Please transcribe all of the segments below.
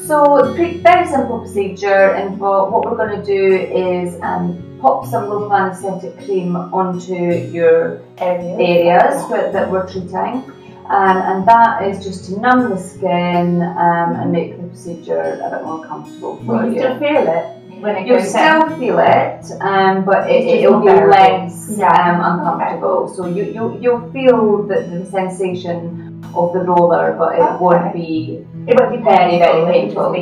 So very simple procedure, and what we're going to do is pop some local anaesthetic cream onto your areas that we're treating, and that is just to numb the skin and make the procedure a bit more comfortable for you. You still feel it when it You'll goes still in. feel it, but it'll be less uncomfortable. Okay. So you'll feel the sensation of the roller, but it won't be very painful.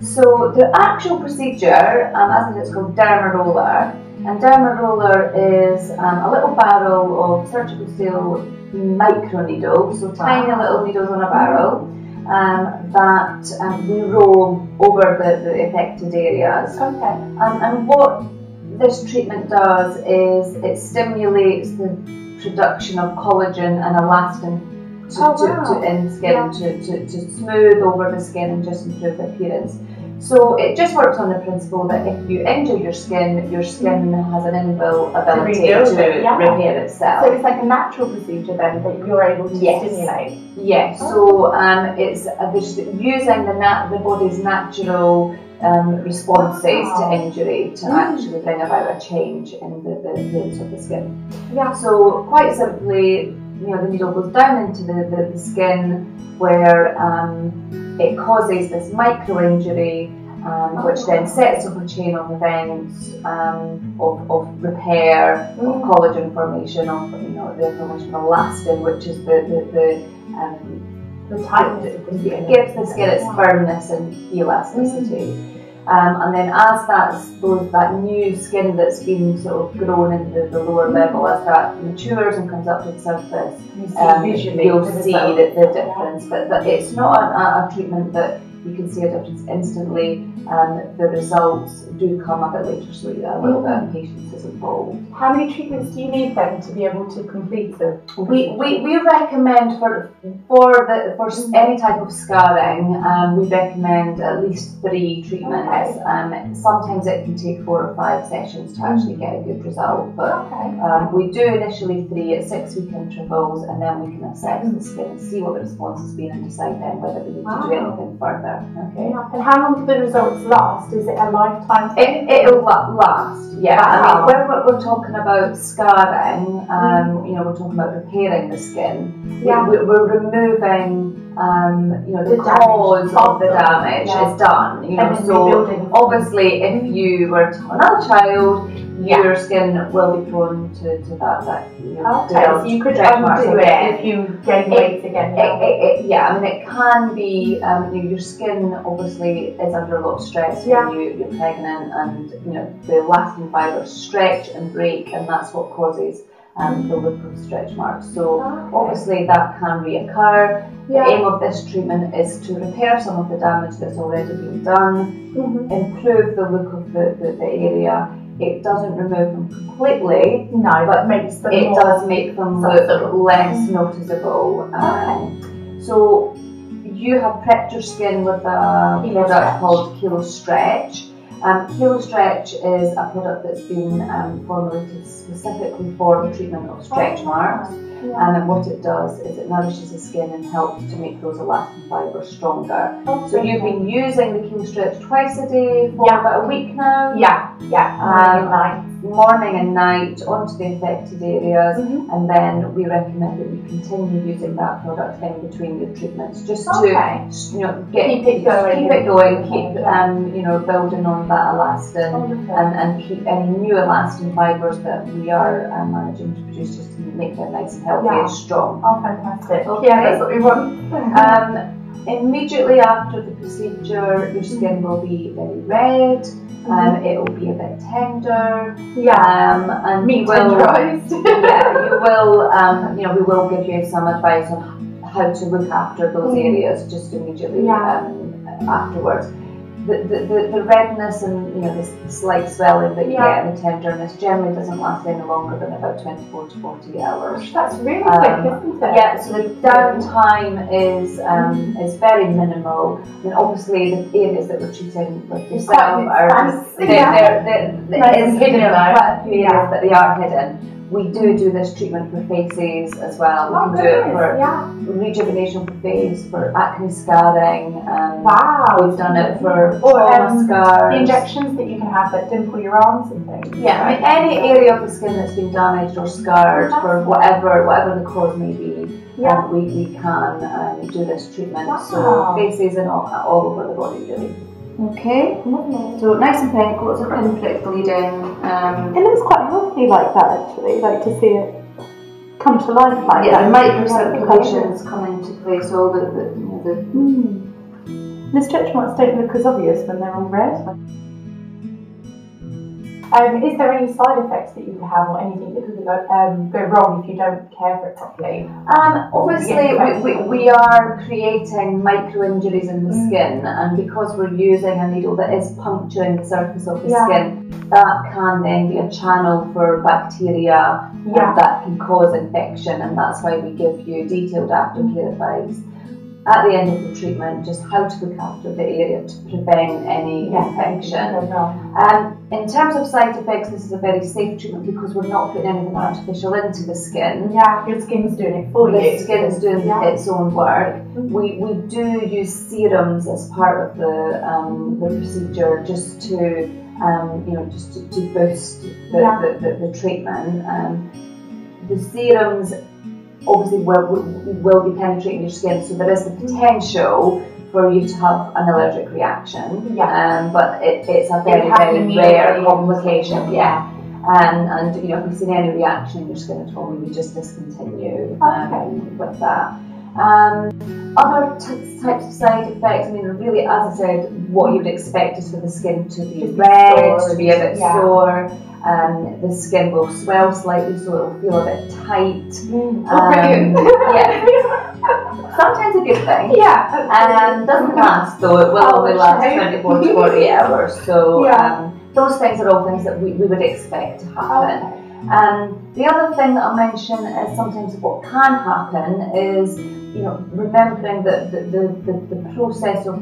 So the actual procedure, as I said, it's called Derma Roller, and Derma Roller is a little barrel of surgical steel micro needles, so tiny little needles on a barrel, that we roll over the affected areas. Okay. And what this treatment does is it stimulates the production of collagen and elastin in the skin to smooth over the skin and just improve the appearance. So it just works on the principle that if you injure your skin has an inbuilt ability to repair itself. So it's like a natural procedure then that you're able to stimulate. Yes. So it's using the body's natural responses to injury to actually bring about a change in the appearance of the skin. Yeah. So quite simply, the needle goes down into the skin where it causes this micro injury, which then sets off a chain of events of repair, of collagen formation, of the formation of elastin, which is the tightness of the skin. It gives the skin its firmness and elasticity. And then as that new skin that's been sort of grown into the lower level, as that matures and comes up to the surface, you'll see the difference. But it's not a treatment that you can see a difference instantly. The results do come a bit later, so a little bit of patience is involved. How many treatments do you need then to be able to complete the? We recommend for any type of scarring, we recommend at least 3 treatments. Sometimes it can take 4 or 5 sessions to actually get a good result, but we do initially 3 at 6-week intervals, and then we can assess the skin, see what the response has been, and decide then whether we need to do anything further. Okay. And how long do the results last? Is it a lifetime thing? It'll last, yeah. I mean, when we're talking about scarring, we're talking about repairing the skin. We're removing, the cause of the damage is done. So obviously, if you were to have another child, your skin will be prone to that. So you could undo it if you gain weight again. It can be. Your skin obviously is under a lot of stress when you're pregnant, and the elastin fibers stretch and break, and that's what causes the look of stretch marks. So obviously that can reoccur. The aim of this treatment is to repair some of the damage that's already been done, improve the look of the area. It doesn't remove them completely, but it does make them look less noticeable. So you have prepped your skin with a product called Kilo Stretch. Kilo Stretch is a product that's been formulated specifically for the treatment of stretch marks. And what it does is it nourishes the skin and helps to make those elastin fibres stronger. So you've been using the Kilo Stretch twice a day for about a week now? Morning and night onto the affected areas, and then we recommend that you continue using that product in between your treatments, just to keep it going, keep building on that elastin, and keep any new elastin fibres that we are managing to produce, just to make them nice and healthy and strong. Oh, fantastic! Okay. Yeah, that's what we want. Immediately after the procedure, your skin will be very red. It will be a bit tender. And we will give you some advice on how to look after those areas just immediately afterwards. The redness and the slight swelling that you get and the tenderness generally doesn't last any longer than about 24 to 48 hours. That's really quick, isn't it? Yeah, so the downtime is very minimal. I mean, obviously the areas that we're treating with yourself are hidden. Quite a few areas that they are hidden. we do this treatment for faces as well. We can do it for rejuvenation for face, for acne scarring. Wow. We've done it for trauma scars. The injections that you can have that dimple your arms and things. Yeah, I mean any area of the skin that's been damaged or scarred for whatever the cause may be, we can do this treatment. Wow. So faces and all over the body really. Okay, so nice and pink, lots of pinprick bleeding. It looks quite healthy like that actually, like to see it come to life like that. Yeah, the microcirculations come into play, so the stretch marks don't look as obvious when they're all red. Is there any side effects that you could have or anything that could go wrong if you don't care for it properly? Obviously, we are creating micro injuries in the skin, and because we're using a needle that is puncturing the surface of the skin, that can then be a channel for bacteria that can cause infection, and that's why we give you detailed aftercare advice at the end of the treatment, just how to look after the area to prevent any infection. In terms of side effects, this is a very safe treatment because we're not putting anything artificial into the skin. Yeah, your skin's doing it for you. The skin's doing its own work. We do use serums as part of the procedure, just to boost the treatment. The serums obviously will be penetrating your skin, so there is the potential for you to have an allergic reaction. But it's a very rare complication. And if we've seen any reaction in your skin at all, we would just discontinue with that. Other types of side effects, I mean, really, as I said, what you would expect is for the skin to be red, to be a bit sore. The skin will swell slightly, so it will feel a bit tight. Sometimes a good thing. Doesn't last though. It will only last 24 to 40 hours. So those things are all things that we would expect to happen. The other thing that I'll mention is sometimes what can happen is remembering that the process of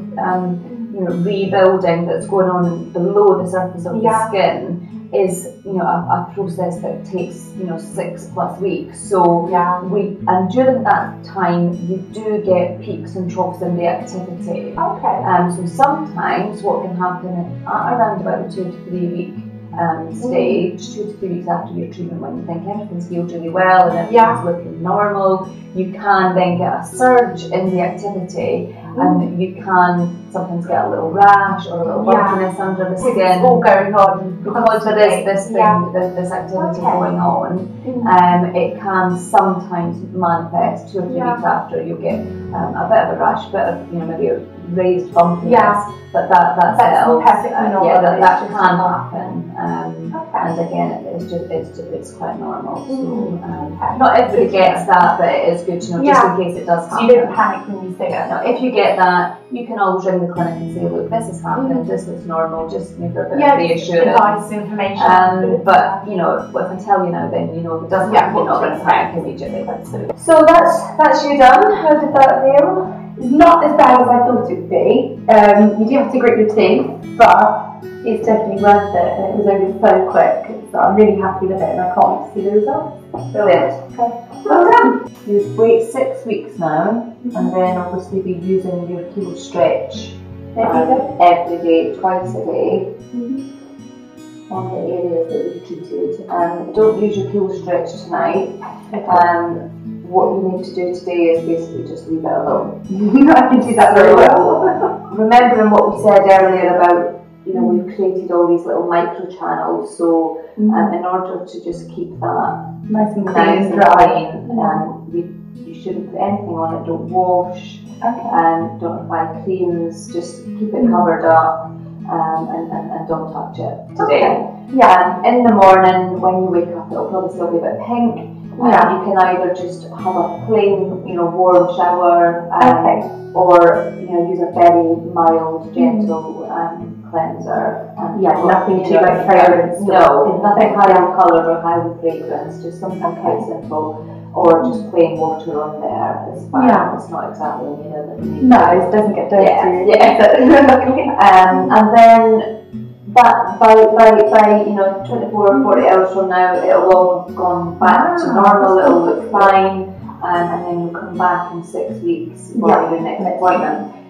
rebuilding that's going on below the surface of the skin is a process that takes 6+ weeks. So during that time you do get peaks and troughs in the activity. So sometimes what can happen around about the 2 to 3 week stage, 2 to 3 weeks after your treatment, when you think everything's healed really well and everything's looking normal, you can then get a surge in the activity, and you can sometimes get a little rash or a little bumpiness under the skin. It's all going on because there is this thing, this activity going on. It can sometimes manifest 2 or 3 weeks after. You'll get a bit of a rash, a bit of maybe a raised bumpiness, but that's perfectly normal. that can happen. And again, it's quite normal. So not everybody gets that, but it is good to know just in case it does happen. So you don't panic when you see it. No, if you get that, you can always ring the clinic and say, look, this has happened, this is normal, just maybe a bit of reassurance. Advice, information. But if I tell you now, then if it doesn't happen, you're not going to panic immediately. So that's you done. How did that feel? It's not as bad as I thought it would be. You do have to grit your teeth, but it's definitely worth it, and it was over so quick. So I'm really happy with it, and I can't wait to see the results. Brilliant. Okay. Well done. You wait 6 weeks now, and then obviously be using your heel stretch every day, twice a day, on the areas that we've treated. Don't use your heel stretch tonight. What you need to do today is basically just leave it alone. I can do that very well. Remembering what we said earlier about, we've created all these little micro channels, so in order to just keep that nice and clean, you shouldn't put anything on it. Don't wash, don't apply creams, just keep it covered up, and don't touch it today. In the morning when you wake up, it'll probably still be a bit pink. You can either just have a plain, warm shower, or use a very mild, gentle cleanser. Nothing too like fragrance. No, nothing high in colour or high in fragrance. Just something quite simple, or just plain water on there. It's fine. It's not exactly No, it doesn't get dirty. And then That by 24 or 40 hours from now, it'll all have gone back to normal. It'll look fine, and then you'll come back in 6 weeks for your next appointment.